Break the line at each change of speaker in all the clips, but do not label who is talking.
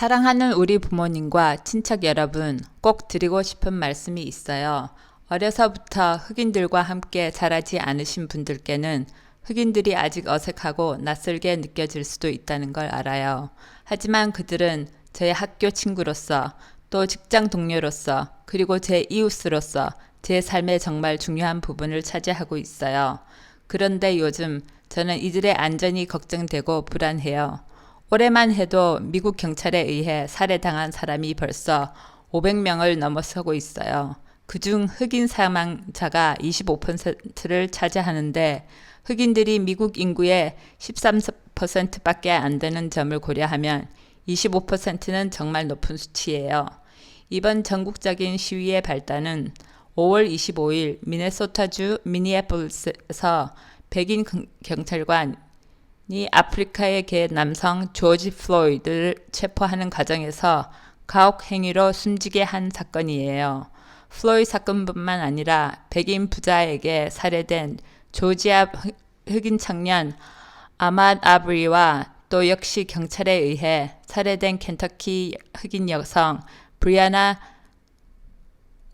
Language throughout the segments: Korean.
사랑하는 우리 부모님과 친척 여러분, 꼭 드리고 싶은 말씀이 있어요. 어려서부터 흑인들과 함께 자라지 않으신 분들께는 흑인들이 아직 어색하고 낯설게 느껴질 수도 있다는 걸 알아요. 하지만 그들은 저의 학교 친구로서, 또 직장 동료로서, 그리고 제 이웃으로서 제 삶의 정말 중요한 부분을 차지하고 있어요. 그런데 요즘 저는 이들의 안전이 걱정되고 불안해요. 올해만 해도 미국 경찰에 의해 살해당한 사람이 벌써 500명을 넘어서고 있어요. 그중 흑인 사망자가 25%를 차지하는데 흑인들이 미국 인구의 13%밖에 안 되는 점을 고려하면 25%는 정말 높은 수치예요. 이번 전국적인 시위의 발단은 5월 25일 미네소타주 미니애폴리스에서 백인 경찰관이 아프리카의 개 남성 조지 플로이드를 체포하는 과정에서 가혹 행위로 숨지게 한 사건이에요. 플로이드 사건뿐만 아니라 백인 부자에게 살해된 조지아 흑인 청년 아맛 아브리와 또 역시 경찰에 의해 살해된 켄터키 흑인 여성 브리아나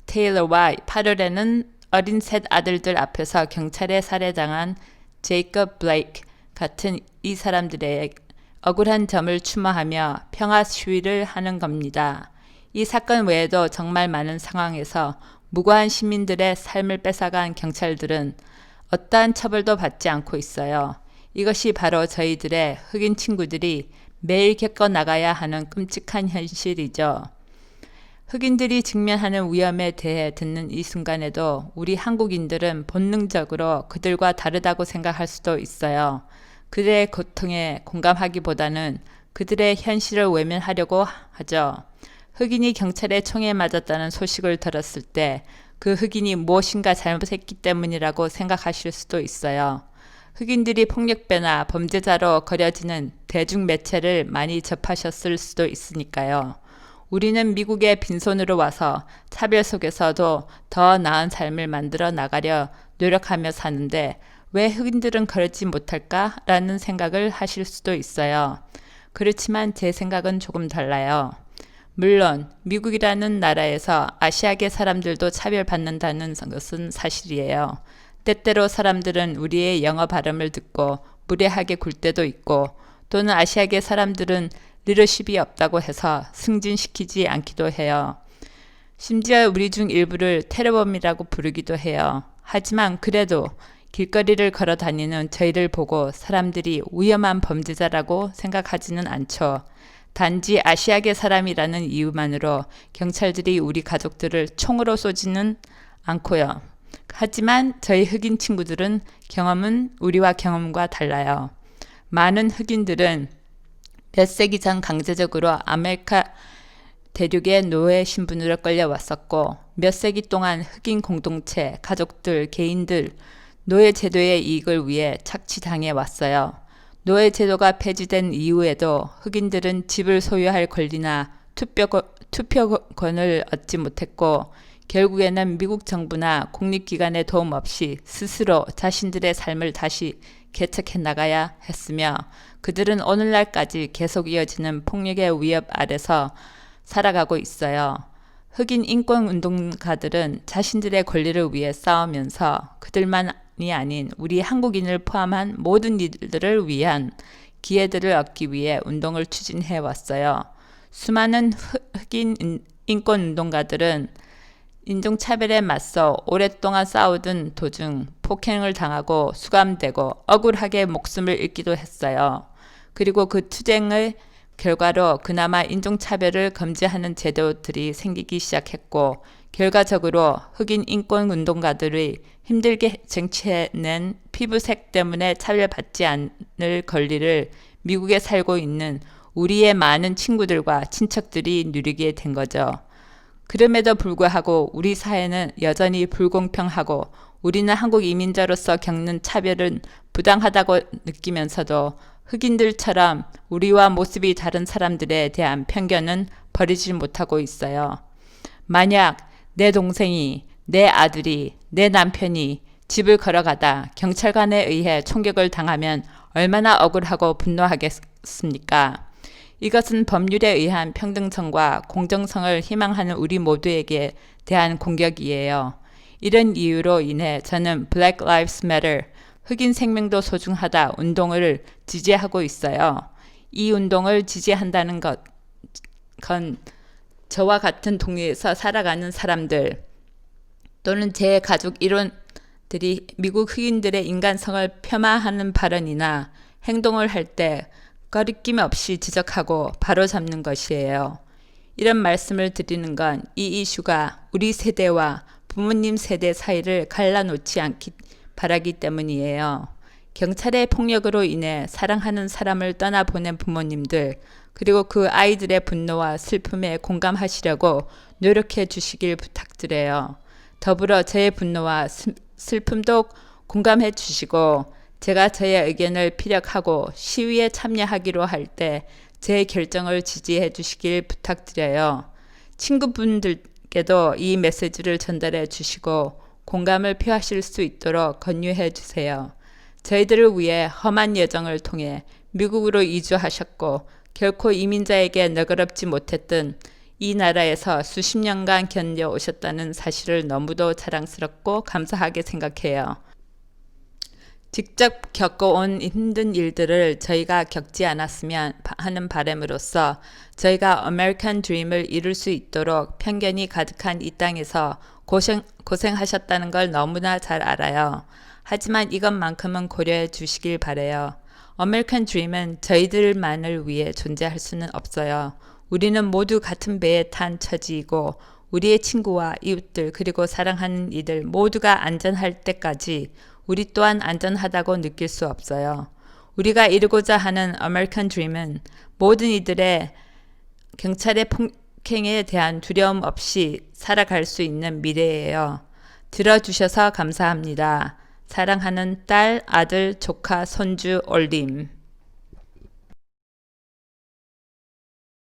테일러와 8월에는 어린 셋 아들들 앞에서 경찰에 살해당한 제이컵 블레이크 같은 이 사람들의 억울한 점을 추모하며 평화 시위를 하는 겁니다. 이 사건 외에도 정말 많은 상황에서 무고한 시민들의 삶을 뺏어간 경찰들은 어떠한 처벌도 받지 않고 있어요. 이것이 바로 저희들의 흑인 친구들이 매일 겪어나가야 하는 끔찍한 현실이죠. 흑인들이 직면하는 위험에 대해 듣는 이 순간에도 우리 한국인들은 본능적으로 그들과 다르다고 생각할 수도 있어요. 그들의 고통에 공감하기보다는 그들의 현실을 외면하려고 하죠. 흑인이 경찰의 총에 맞았다는 소식을 들었을 때 그 흑인이 무엇인가 잘못했기 때문이라고 생각하실 수도 있어요. 흑인들이 폭력배나 범죄자로 거려지는 대중매체를 많이 접하셨을 수도 있으니까요. 우리는 미국에 빈손으로 와서 차별 속에서도 더 나은 삶을 만들어 나가려 노력하며 사는데 왜 흑인들은 그러지 못할까라는 생각을 하실 수도 있어요. 그렇지만 제 생각은 조금 달라요. 물론 미국이라는 나라에서 아시아계 사람들도 차별받는다는 것은 사실이에요. 때때로 사람들은 우리의 영어 발음을 듣고 무례하게 굴 때도 있고 또는 아시아계 사람들은 리더십이 없다고 해서 승진시키지 않기도 해요. 심지어 우리 중 일부를 테러범이라고 부르기도 해요. 하지만 그래도 길거리를 걸어 다니는 저희를 보고 사람들이 위험한 범죄자라고 생각하지는 않죠. 단지 아시아계 사람이라는 이유만으로 경찰들이 우리 가족들을 총으로 쏘지는 않고요. 하지만 저희 흑인 친구들은 경험은 우리와 경험과 달라요. 많은 흑인들은 몇 세기 전 강제적으로 아메리카 대륙의 노예 신분으로 끌려왔었고 몇 세기 동안 흑인 공동체, 가족들, 개인들 노예 제도의 이익을 위해 착취당해 왔어요. 노예 제도가 폐지된 이후에도 흑인들은 집을 소유할 권리나 투표권을 얻지 못했고 결국에는 미국 정부나 국립기관의 도움 없이 스스로 자신들의 삶을 다시 개척해 나가야 했으며 그들은 오늘날까지 계속 이어지는 폭력의 위협 아래서 살아가고 있어요. 흑인 인권운동가들은 자신들의 권리를 위해 싸우면서 그들만이 아닌 우리 한국인을 포함한 모든 이들을 위한 기회들을 얻기 위해 운동을 추진해 왔어요. 수많은 흑인 인권운동가들은 인종차별에 맞서 오랫동안 싸우던 도중 폭행을 당하고 수감되고 억울하게 목숨을 잃기도 했어요. 그리고 그 투쟁의 결과로 그나마 인종차별을 금지하는 제도들이 생기기 시작했고 결과적으로 흑인 인권운동가들이 힘들게 쟁취해낸 피부색 때문에 차별받지 않을 권리를 미국에 살고 있는 우리의 많은 친구들과 친척들이 누리게 된 거죠. 그럼에도 불구하고 우리 사회는 여전히 불공평하고 우리는 한국 이민자로서 겪는 차별은 부당하다고 느끼면서도 흑인들처럼 우리와 모습이 다른 사람들에 대한 편견은 버리지 못하고 있어요. 만약 내 동생이, 내 아들이, 내 남편이 집을 걸어가다 경찰관에 의해 총격을 당하면 얼마나 억울하고 분노하겠습니까? 이것은 법률에 의한 평등성과 공정성을 희망하는 우리 모두에게 대한 공격이에요. 이런 이유로 인해 저는 Black Lives Matter, 흑인 생명도 소중하다 운동을 지지하고 있어요. 이 운동을 지지한다는 건 저와 같은 동네에서 살아가는 사람들 또는 제 가족 일원들이 미국 흑인들의 인간성을 폄하하는 발언이나 행동을 할 때 거리낌 없이 지적하고 바로잡는 것이에요. 이런 말씀을 드리는 건 이 이슈가 우리 세대와 부모님 세대 사이를 갈라놓지 않기 바라기 때문이에요. 경찰의 폭력으로 인해 사랑하는 사람을 떠나보낸 부모님들, 그리고 그 아이들의 분노와 슬픔에 공감하시려고 노력해 주시길 부탁드려요. 더불어 저의 분노와 슬픔도 공감해 주시고 제가 저의 의견을 피력하고 시위에 참여하기로 할 때 제 결정을 지지해 주시길 부탁드려요. 친구분들께도 이 메시지를 전달해 주시고 공감을 표하실 수 있도록 권유해 주세요. 저희들을 위해 험한 여정을 통해 미국으로 이주하셨고 결코 이민자에게 너그럽지 못했던 이 나라에서 수십 년간 견뎌오셨다는 사실을 너무도 자랑스럽고 감사하게 생각해요. 직접 겪어온 힘든 일들을 저희가 겪지 않았으면 하는 바람으로써 저희가 아메리칸 드림을 이룰 수 있도록 편견이 가득한 이 땅에서 고생하셨다는 걸 너무나 잘 알아요. 하지만 이것만큼은 고려해 주시길 바라요. 아메리칸 드림은 저희들만을 위해 존재할 수는 없어요. 우리는 모두 같은 배에 탄 처지이고 우리의 친구와 이웃들 그리고 사랑하는 이들 모두가 안전할 때까지 우리 또한 안전하다고 느낄 수 없어요. 우리가 이루고자 하는 아메리칸 드림은 모든 이들의 경찰의 폭행에 대한 두려움 없이 살아갈 수 있는 미래예요. 들어주셔서 감사합니다. 사랑하는 딸, 아들, 조카, 손주, 올림.